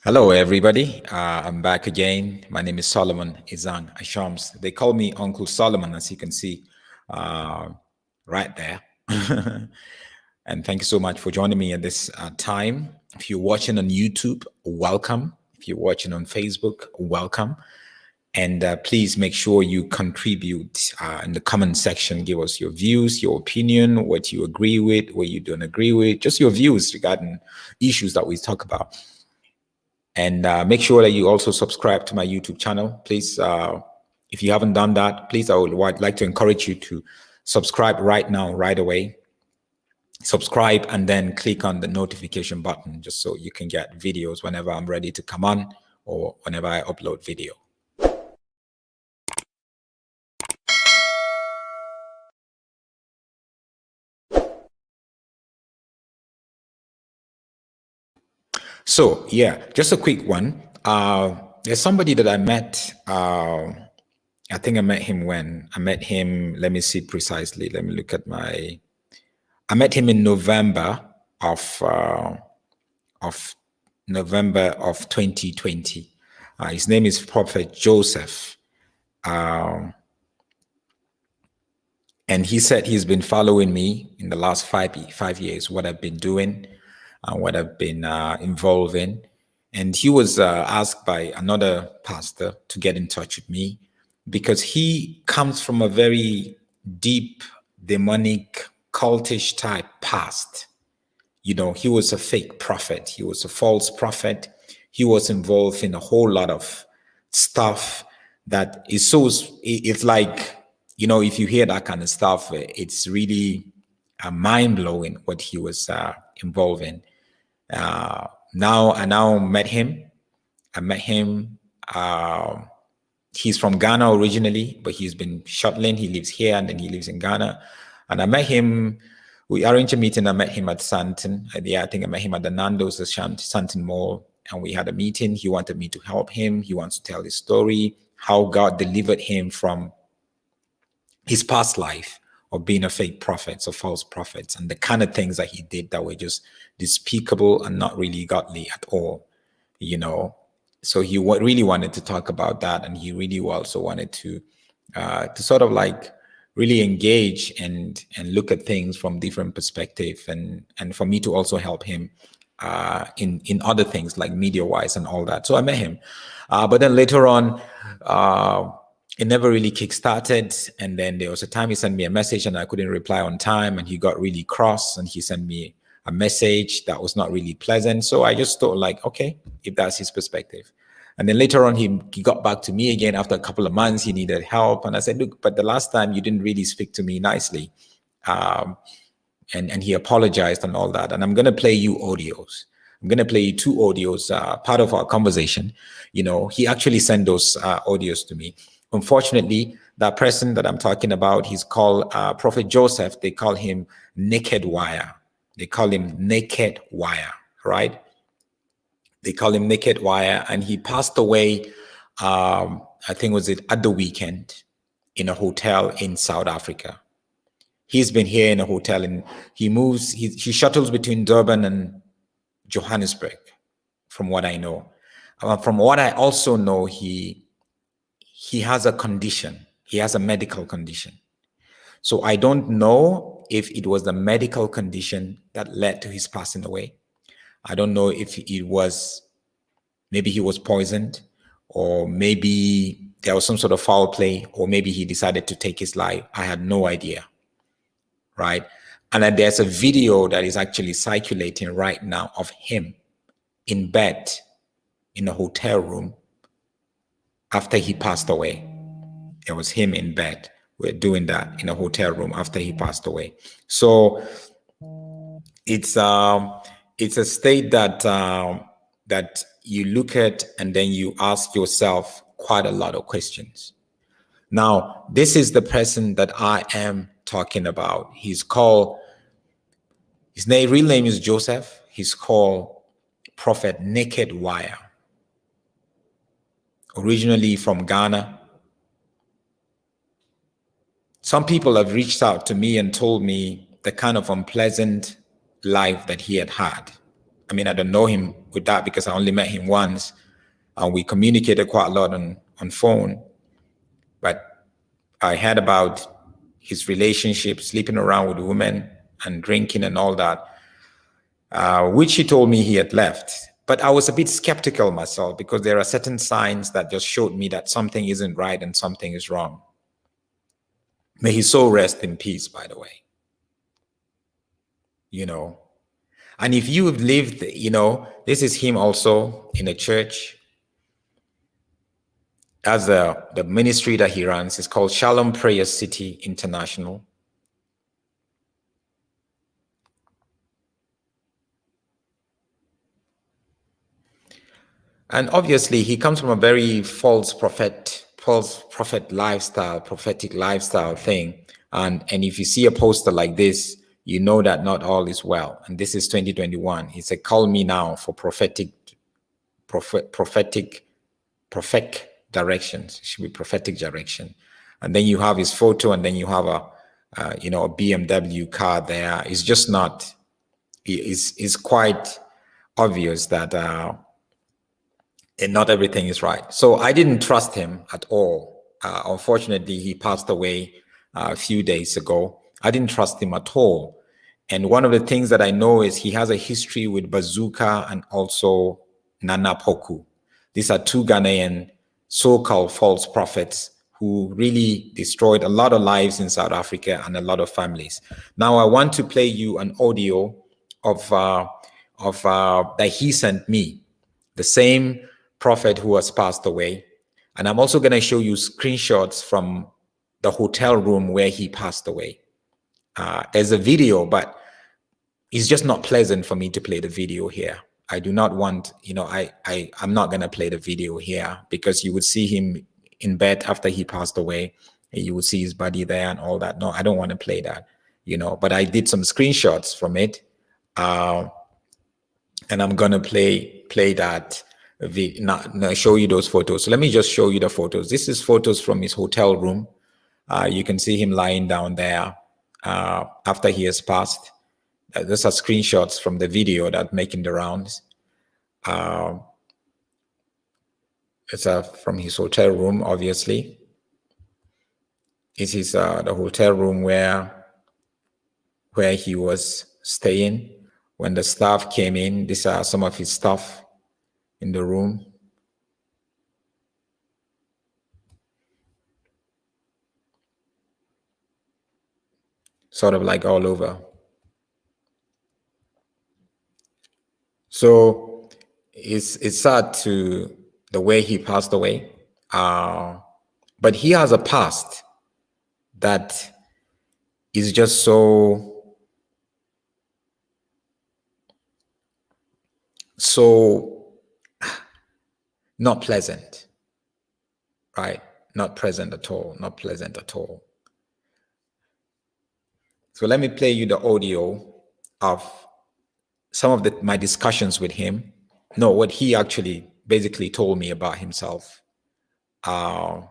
Hello, everybody. I'm back again. My name is Solomon Izang Ashams. They call me Uncle Solomon, as you can see uh, right there. And thank you so much for joining me at this time. If you're watching on YouTube, welcome. If you're watching on Facebook, welcome. And please make sure you contribute in the comment section. Give us your views, your opinion, what you agree with, what you don't agree with, just your views regarding issues that we talk about. And make sure that you also subscribe to my YouTube channel. Please, if you haven't done that, please, I would like to encourage you to subscribe right now, right away. Subscribe and then click on the notification button just so you can get videos whenever I'm ready to come on or whenever I upload video. So yeah, just a quick one. There's somebody that I met. I think I met him when I met him. Let me see precisely. Let me look at my. I met him in November of November of 2020. His name is Prophet Joseph. And he said he's been following me in the last 5 years, what I've been doing and what I've been involved in. And he was asked by another pastor to get in touch with me because he comes from a very deep, demonic, cultish type past. You know, he was a fake prophet. He was a false prophet. He was involved in a whole lot of stuff that is so, it's like, you know, if you hear that kind of stuff, it's really mind-blowing what he was involved in. Now I met him. I met him. He's from Ghana originally, but he's been shuttling. He lives here and then he lives in Ghana. And I met him. We arranged a meeting. I met him at Santon. Yeah, I think I met him at the Nando's, the Santon Mall. And we had a meeting. He wanted me to help him. He wants to tell his story, how God delivered him from his past life of being a fake prophet or false prophets, and the kind of things that he did that were just despicable and not really godly at all, you know. So he really wanted to talk about that, and he really also wanted to sort of like really engage and look at things from different perspective, and for me to also help him in other things like media wise and all that. So I met him, but then later on. It never really kick-started. And then there was a time he sent me a message and I couldn't reply on time, and he got really cross and he sent me a message that was not really pleasant. So I just thought like, okay, if that's his perspective. And then later on, he got back to me again after a couple of months. He needed help. And I said, look, but the last time you didn't really speak to me nicely. And he apologized and all that. And I'm going to play you audios. I'm going to play you two audios, part of our conversation. You know, he actually sent those audios to me. Unfortunately, that person that I'm talking about, he's called Prophet Joseph. They call him Nakedwire. They call him Nakedwire, right? They call him Nakedwire, and he passed away, I think was it at the weekend, in a hotel in South Africa. He's been here in a hotel, and he moves, he shuttles between Durban and Johannesburg, from what I know. From what I also know, he has a condition. He has a medical condition. So I don't know if it was the medical condition that led to his passing away. I don't know if it was, maybe he was poisoned, or maybe there was some sort of foul play, or maybe he decided to take his life. I had no idea, right? And then there's a video that is actually circulating right now of him in bed in a hotel room after he passed away. It was him in bed. We're doing that in a hotel room after he passed away. So it's a state that that you look at and then you ask yourself quite a lot of questions. Now, this is the person that I am talking about. He's called, his real name is Joseph. He's called Prophet Nakedwire. Originally from Ghana. Some people have reached out to me and told me the kind of unpleasant life that he had had. I mean, I don't know him with that because I only met him once. We communicated quite a lot on phone, but I heard about his relationship, sleeping around with women and drinking and all that, which he told me he had left. But I was a bit skeptical myself because there are certain signs that just showed me that something isn't right and something is wrong. May his soul rest in peace, by the way. You know, and if you have lived, you know, this is him also in a church. As the ministry that he runs is called Shalom Prayer City International. And obviously, he comes from a very false prophet lifestyle, prophetic lifestyle thing. And if you see a poster like this, you know that not all is well. And this is 2021. He said, "Call me now for prophetic directions." It should be prophetic direction. And then you have his photo, and then you have a BMW car there. It's just not. It's quite obvious that. And not everything is right. So I didn't trust him at all. Unfortunately, he passed away a few days ago. I didn't trust him at all. And one of the things that I know is he has a history with Bazuuka and also Nana Poku. These are two Ghanaian so-called false prophets who really destroyed a lot of lives in South Africa and a lot of families. Now I want to play you an audio of that he sent me, the same prophet who has passed away. And I'm also going to show you screenshots from the hotel room where he passed away. There's a video, but it's just not pleasant for me to play the video here. I do not want, I'm not going to play the video here because you would see him in bed after he passed away. And you would see his body there and all that. No, I don't want to play that, but I did some screenshots from it. And I'm going to play that. Show you those photos. So let me just show you the photos. This is photos from his hotel room. You can see him lying down there after he has passed. Those are screenshots from the video that making the rounds. It's from his hotel room, obviously. This is the hotel room where he was staying when the staff came in. These are some of his stuff in the room. Sort of like all over. So it's sad to the way he passed away. But he has a past that is just so not pleasant, right? Not pleasant at all, not pleasant at all. So let me play you the audio of some of my discussions with him. No, what he actually basically told me about himself. And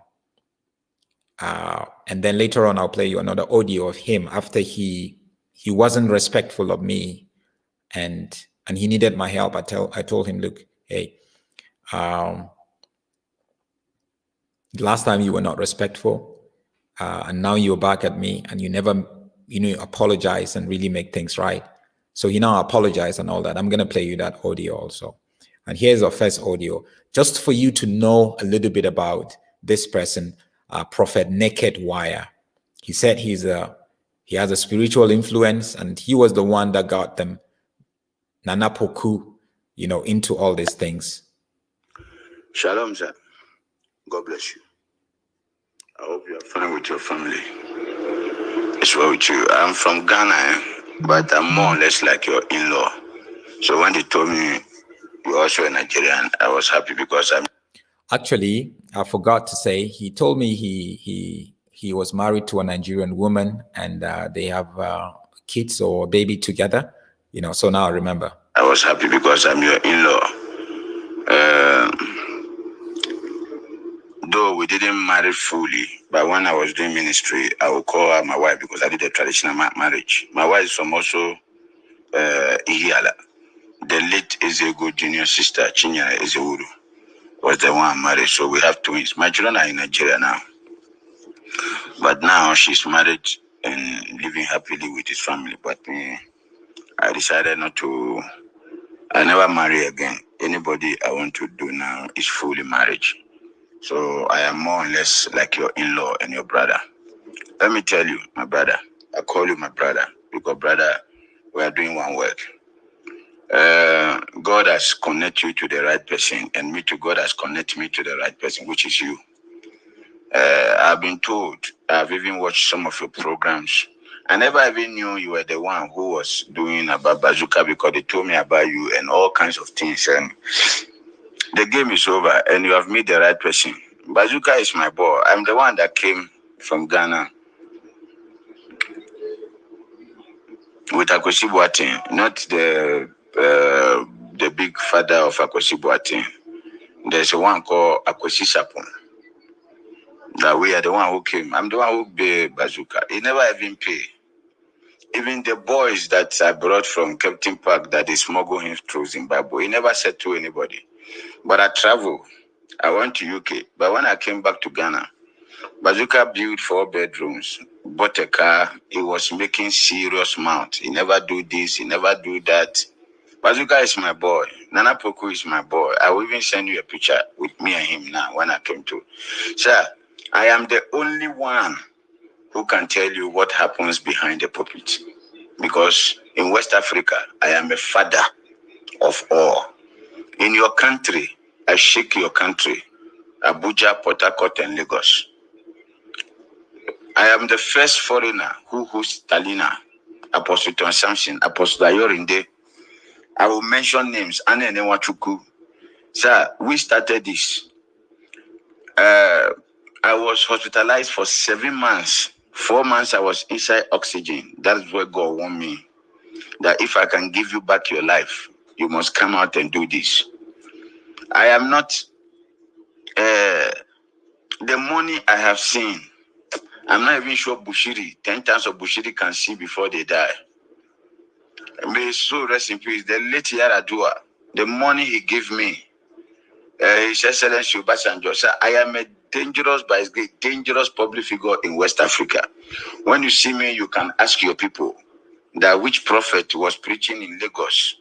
then later on, I'll play you another audio of him after he wasn't respectful of me, and he needed my help. I told him, look, hey, last time you were not respectful, and now you're back at me, and you never, apologize and really make things right. So he now apologized and all that. I'm gonna play you that audio also. And here's our first audio, just for you to know a little bit about this person, Prophet Nakedwire. He said he has a spiritual influence, and he was the one that got them, Nana Poku, into all these things. Shalom, sir. God bless you. I hope you are fine with your family. It's well with you. I'm from Ghana, but I'm more or less like your in-law. So when they told me you're also a Nigerian, I was happy because I'm... Actually, I forgot to say, he told me he was married to a Nigerian woman, and they have kids or a baby together, so now I remember. I was happy because I'm your in-law. Though we didn't marry fully, but when I was doing ministry, I would call her my wife because I did a traditional marriage. My wife is from also Ihiala. the late Ezego junior sister, Chinyere Ezewuru, was the one married. So we have twins. My children are in Nigeria now. But now she's married and living happily with his family. But me, I decided not to. I never marry again. Anybody I want to do now is fully marriage. So I am more or less like your in-law and your brother. Let me tell you, my brother. I call you my brother because, brother, we are doing one work. God has connected you to the right person, and me to God has connected me to the right person, which is you. I've been told, I've even watched some of your programs. I never even knew you were the one who was doing about Bazuuka because they told me about you and all kinds of things. And the game is over, and you have met the right person. Bazuuka is my boy. I'm the one that came from Ghana with Akosi Boateng, not the big father of Akosi Boateng. There's one called Akosi Sapon. That we are the one who came. I'm the one who paid Bazuuka. He never even paid. Even the boys that I brought from Captain Park that they smuggled him through Zimbabwe, he never said to anybody. But I traveled. I went to UK. But when I came back to Ghana, Bazuuka built 4 bedrooms, bought a car. He was making serious mount. He never do this. He never do that. Bazuuka is my boy. Nana Poku is my boy. I will even send you a picture with me and him now when I came to. Sir, I am the only one who can tell you what happens behind the pulpit. Because in West Africa, I am a father of all. In your country, I shake your country. Abuja, Port Harcourt, and Lagos. I am the first foreigner who hosts Talina, Apostle Ton Samson, Apostle Ayorinde. I will mention names. Ane Newachuku. Sir, we started this. I was hospitalized for 7 months. 4 months I was inside oxygen. That is where God warned me. That if I can give you back your life, you must come out and do this. I am not, the money I have seen, I'm not even sure Bushiri, 10 times of Bushiri can see before they die. May his soul rest in peace. The late Yaradua, the money he gave me, His Excellency Obasanjo, sir, I am a dangerous public figure in West Africa. When you see me, you can ask your people that which prophet was preaching in Lagos,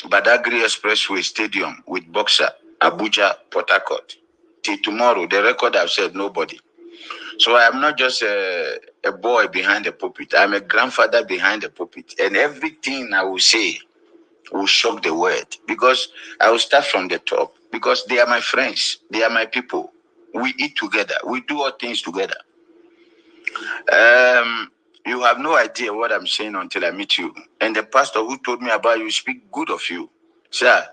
Badagry Expressway Stadium with Boxer, Abuja, Port Harcourt. Till tomorrow, the record I've said nobody. So I am not just a boy behind the pulpit. I'm a grandfather behind the pulpit. And everything I will say will shock the world. Because I will start from the top. Because they are my friends. They are my people. We eat together. We do all things together. You have no idea what I'm saying until I meet you. And the pastor who told me about you speak good of you. Sir,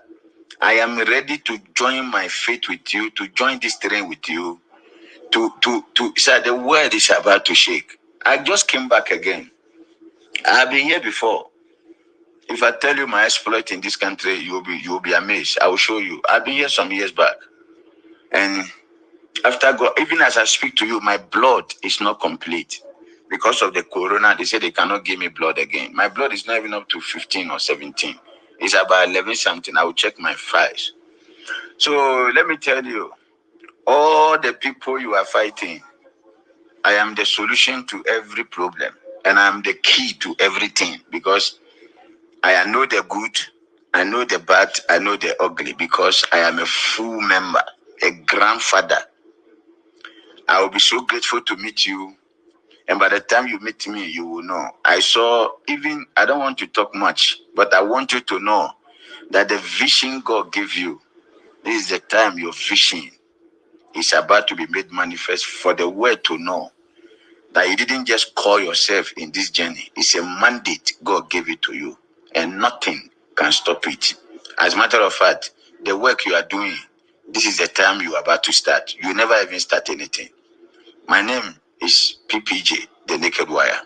I am ready to join my faith with you, to join this terrain with you. Sir, the world is about to shake. I just came back again. I have been here before. If I tell you my exploit in this country, you will be amazed. I will show you. I've been here some years back. And after God, even as I speak to you, my blood is not complete. Because of the corona, they say they cannot give me blood again. My blood is not even up to 15 or 17. It's about 11 something. I will check my files. So let me tell you, all the people you are fighting, I am the solution to every problem. And I am the key to everything. Because I know the good, I know the bad, I know the ugly. Because I am a full member, a grandfather. I will be so grateful to meet you. And by the time you meet me, you will know. I don't want to talk much, but I want you to know that the vision God gave you, this is the time your vision is about to be made manifest for the world to know that you didn't just call yourself in this journey. It's a mandate God gave it to you, and nothing can stop it. As a matter of fact, the work you are doing, this is the time you are about to start. You never even start anything. My name is PPJ, the Nakedwire.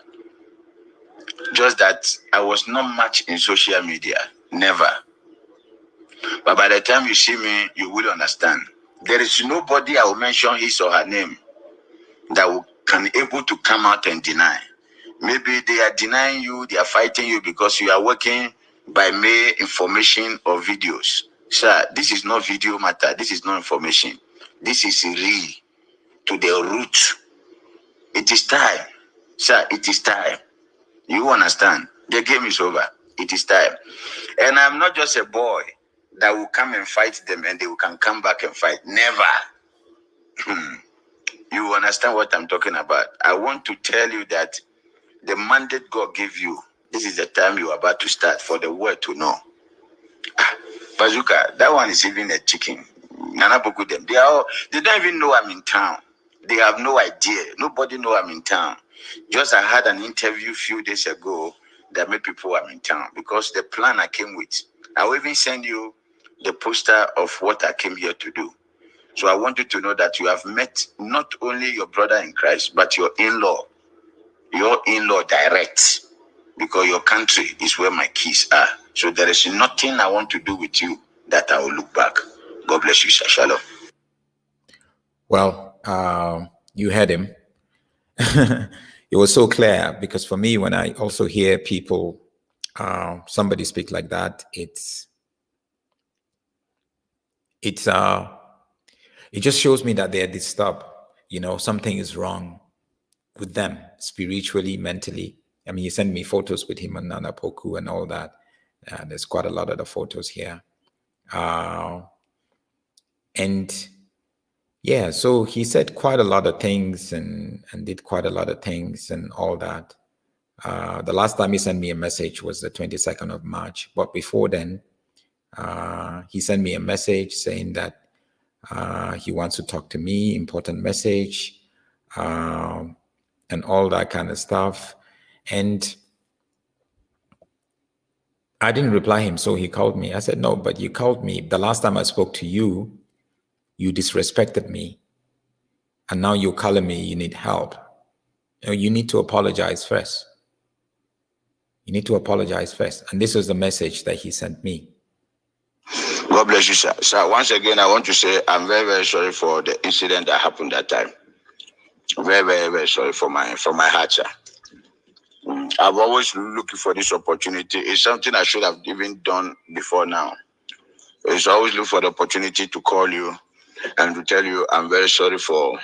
Just that I was not much in social media. Never. But by the time you see me, you will understand. There is nobody I will mention his or her name that can able to come out and deny. Maybe they are denying you, they are fighting you because you are working by mere information or videos. Sir, this is not video matter. This is not information. This is real to the root. It is time. Sir, it is time. You understand? The game is over. It is time. And I'm not just a boy that will come and fight them and they can come back and fight. Never. You understand what I'm talking about? I want to tell you that the mandate God gave you, this is the time you are about to start for the world to know. Bazuuka, that one is even a chicken. Nana Poku, them. They don't even know I'm in town. They have no idea. Nobody know I'm in town. Just I had an interview a few days ago that made people I'm in town because the plan I came with. I will even send you the poster of what I came here to do. So I want you to know that you have met not only your brother in Christ, but your in-law direct, because your country is where my keys are. So there is nothing I want to do with you that I will look back. God bless you, sir. Shalom. Well, you heard him. It was so clear, because for me, when I also hear people, somebody speak like that, it just shows me that they're disturbed. Something is wrong with them spiritually, mentally. I mean, he sent me photos with him and Nana Poku and all that. There's quite a lot of the photos here. And yeah, so he said quite a lot of things and did quite a lot of things and all that. The last time he sent me a message was the 22nd of March. But before then, he sent me a message saying that he wants to talk to me, important message, and all that kind of stuff. And I didn't reply him, so he called me. I said, no, but you called me. The last time I spoke to you, you disrespected me. And now you're calling me, you need help. You need to apologize first. You need to apologize first. And this was the message that he sent me. God bless you, sir. Sir, once again, I want to say I'm very, very sorry for the incident that happened that time. Very, very, very sorry from my heart, sir. I've always looking for this opportunity. It's something I should have even done before now. It's always look for the opportunity to call you and to tell you I'm very sorry for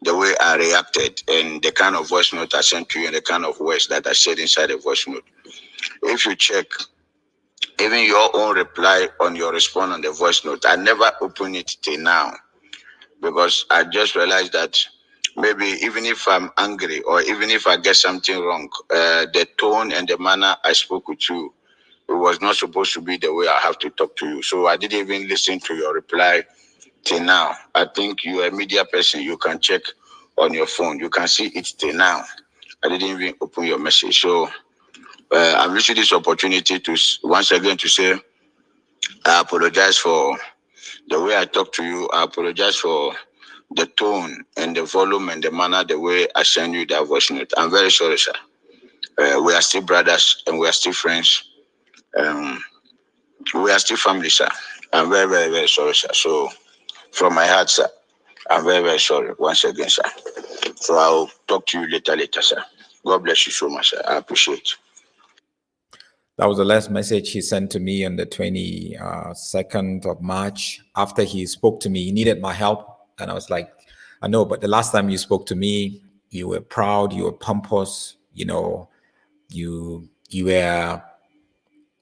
the way I reacted and the kind of voice note I sent to you and the kind of words that I said inside the voice note. If you check, even your own reply on your response on the voice note, I never open it till now because I just realized that maybe even if I'm angry or even if I get something wrong, the tone and the manner I spoke with you, it was not supposed to be the way I have to talk to you. So I didn't even listen to your reply till now. I think you're a media person. You can check on your phone. You can see it till now. I didn't even open your message. So I'm using this opportunity to once again to say I apologize for the way I talk to you. I apologize for the tone and the volume and the manner, the way I send you that voice note. I'm very sorry, sir. We are still brothers and we are still friends. We are still family, sir. I'm very, very, very sorry, sir. So from my heart, sir, I'm very, very sorry once again, sir. So I'll talk to you later, sir. God bless you so much, sir. I appreciate it. That was the last message he sent to me on the 22nd of March. After he spoke to me, he needed my help. And I was like, I know, but the last time you spoke to me, you were proud, you were pompous, you were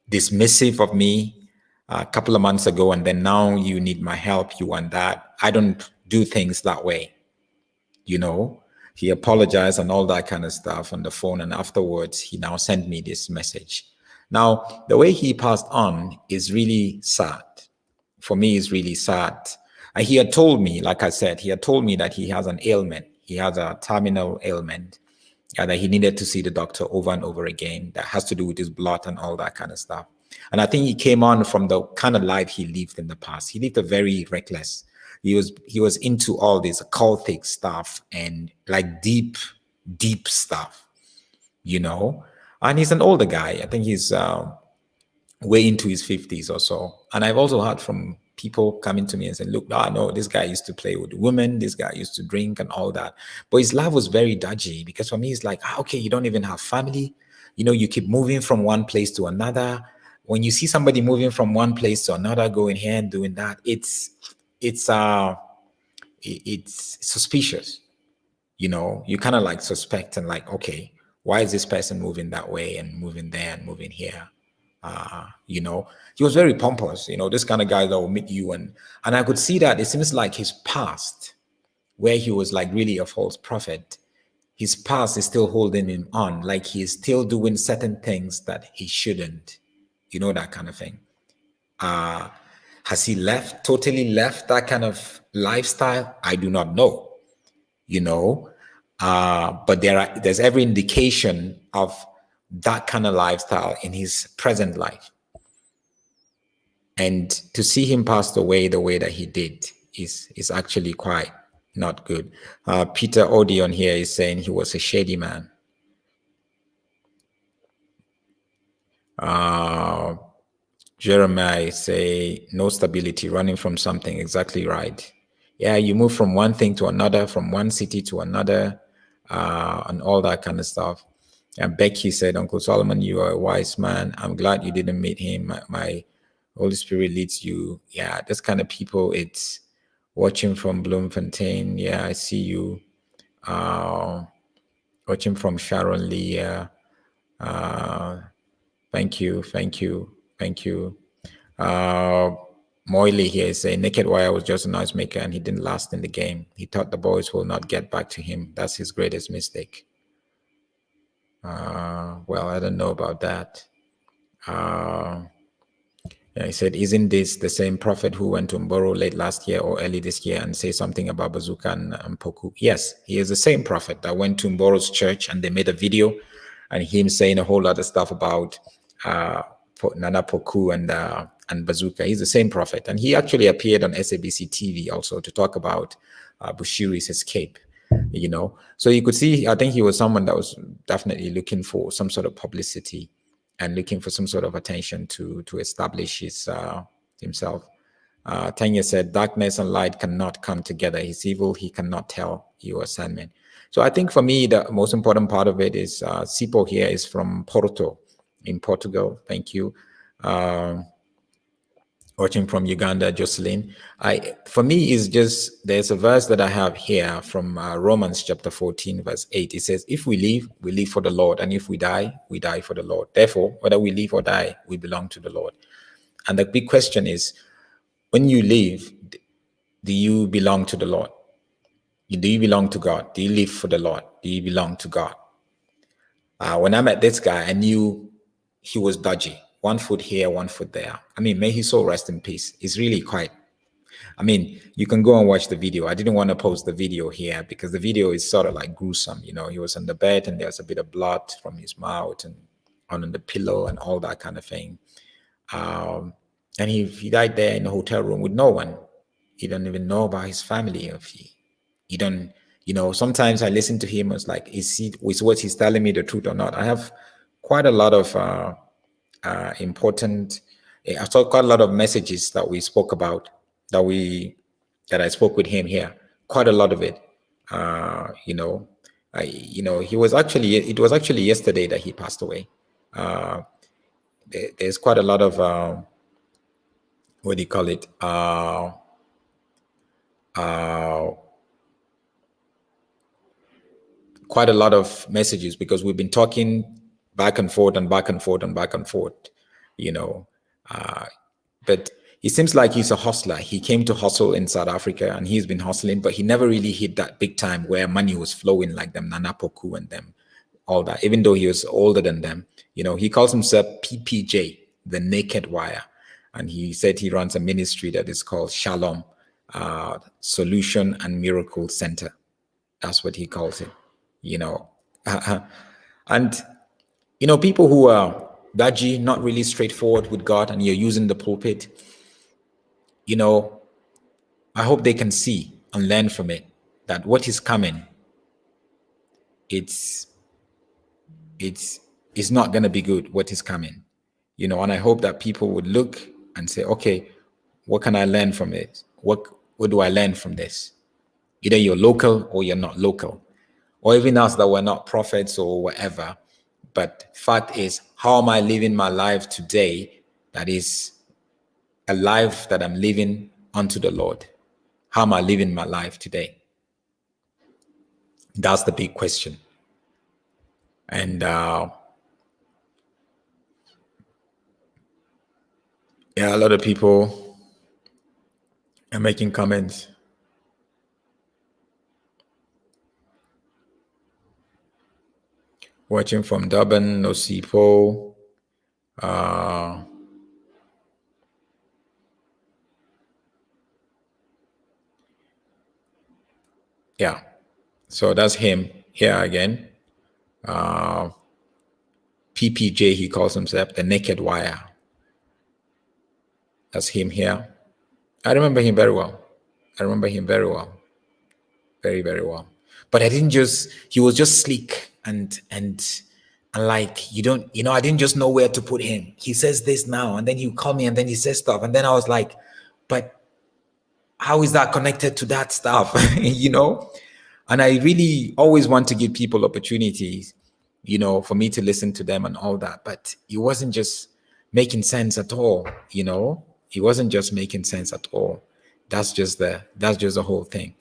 dismissive of me a couple of months ago, and then now you need my help, you want that. I don't do things that way. He apologized and all that kind of stuff on the phone, and afterwards he now sent me this message. Now, the way he passed on is really sad. For me, it's really sad. And he had told me, like I said, he had told me that he has an ailment. He has a terminal ailment, and that he needed to see the doctor over and over again. That has to do with his blood and all that kind of stuff. And I think he came on from the kind of life he lived in the past. He lived a very reckless. He was into all this occultic stuff and like deep stuff, And he's an older guy. I think he's way into his 50s or so. And I've also heard from people coming to me and saying, look, no, this guy used to play with women, this guy used to drink and all that. But his life was very dodgy, because for me, it's like, okay, you don't even have family. You keep moving from one place to another. when you see somebody moving from one place to another, going here and doing that, it's suspicious. You kind of like suspect and like, okay, why is this person moving that way and moving there and moving here? He was very pompous, this kind of guy that will meet you. And I could see that it seems like his past, where he was like really a false prophet, his past is still holding him on. Like he's still doing certain things that he shouldn't, that kind of thing. Has he totally left that kind of lifestyle? I do not know. But there's every indication of that kind of lifestyle in his present life. And to see him pass away the way that he did is actually quite not good. Peter Odeon here is saying he was a shady man. Jeremiah say no stability, running from something. Exactly right. Yeah, you move from one thing to another, from one city to another, and all that kind of stuff. And Becky said, Uncle Solomon, you are a wise man. I'm glad you didn't meet him. My Holy Spirit leads you. Yeah, this kind of people, it's watching from Bloemfontein. Yeah, I see you. Watching from Sharon Lee. Thank you. Moily here is saying Nakedwire was just a noise maker and he didn't last in the game. He thought the boys will not get back to him. That's his greatest mistake. Well, I don't know about that. He said, isn't this the same prophet who went to Mboro late last year or early this year and say something about Bazuuka and Poku? Yes, he is the same prophet that went to Mboro's church and they made a video and him saying a whole lot of stuff about Nana Poku and Bazuuka. He's the same prophet. And he actually appeared on SABC TV also to talk about Bushiri's escape. So you could see, I think he was someone that was definitely looking for some sort of publicity and looking for some sort of attention to establish himself. Tanya said, darkness and light cannot come together. He's evil, he cannot tell you assignment. So I think for me, the most important part of it is Sipo here is from Porto in Portugal. Thank you. Watching from Uganda, Jocelyn. For me, is just, there's a verse that I have here from Romans chapter 14, verse 8. It says, if we live for the Lord. And if we die for the Lord. Therefore, whether we live or die, we belong to the Lord. And the big question is, when you live, do you belong to the Lord? Do you belong to God? Do you live for the Lord? Do you belong to God? When I met this guy, I knew he was dodgy. One foot here, one foot there. I mean, may his soul rest in peace. It's really quite, you can go and watch the video. I didn't want to post the video here because the video is sort of like gruesome. He was on the bed and there's a bit of blood from his mouth and on the pillow and all that kind of thing. And he died there in a hotel room with no one. He don't even know about his family. If he don't, sometimes I listen to him. It's like, is what he's telling me the truth or not? I have quite a lot of I saw quite a lot of messages that we spoke about, that I spoke with him here. Quite a lot of it. It was actually yesterday that he passed away. There's quite a lot of what do you call it? Quite a lot of messages because we've been talking back and forth and back and forth and back and forth, but it seems like he's a hustler. He came to hustle in South Africa and he's been hustling, but he never really hit that big time where money was flowing like them, Nana Poku and them, all that, even though he was older than them. He calls himself PPJ, the Nakedwire. And he said he runs a ministry that is called Shalom, Solution and Miracle Center. That's what he calls it, and people who are dodgy, not really straightforward with God, and you're using the pulpit, I hope they can see and learn from it that what is coming, it's not going to be good, what is coming, and I hope that people would look and say, okay, what can I learn from it? What do I learn from this? Either you're local or you're not local, or even us that we're not prophets or whatever. But fact is, how am I living my life today That is a life that I'm living unto the Lord. How am I living my life today? That's the big question. And yeah, a lot of people are making comments. Watching from Durban, Nosipo. Yeah, so that's him here again. PPJ, he calls himself, the Nakedwire. That's him here. I remember him very well. Very, very well. But I didn't just, he was just sleek and like, I didn't just know where to put him. He says this now, and then he'll call me, and then he says stuff. And then I was like, but how is that connected to that stuff? And I really always want to give people opportunities, for me to listen to them and all that. But it wasn't just making sense at all, It wasn't just making sense at all. That's just the whole thing.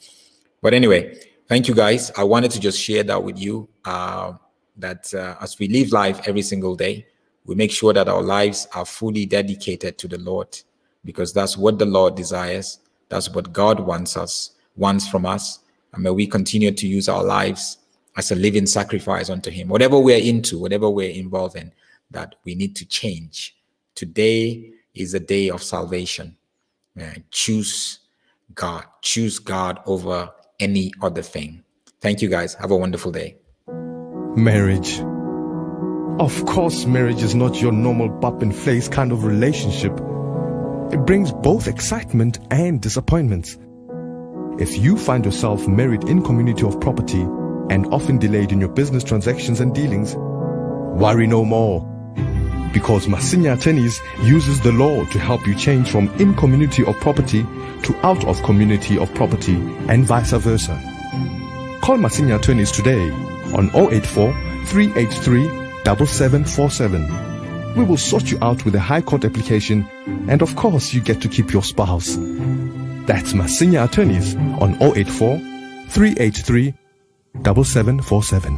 But anyway, thank you guys. I wanted to just share that with you, that as we live life every single day, we make sure that our lives are fully dedicated to the Lord, because that's what the Lord desires. That's what God wants from us. And may we continue to use our lives as a living sacrifice unto him. Whatever we're into, whatever we're involved in, that we need to change. Today is a day of salvation. Choose God over any other thing. Thank you guys. Have a wonderful day. Marriage. Of course, marriage is not your normal bump and face kind of relationship. It brings both excitement and disappointments. If you find yourself married in community of property and often delayed in your business transactions and dealings, worry no more. Because Masinya Attorneys uses the law to help you change from in community of property to out of community of property and vice versa. Call Masinya Attorneys today on 084 383 7747. We will sort you out with a high court application, and of course you get to keep your spouse. That's Masinya Attorneys on 084 383 7747.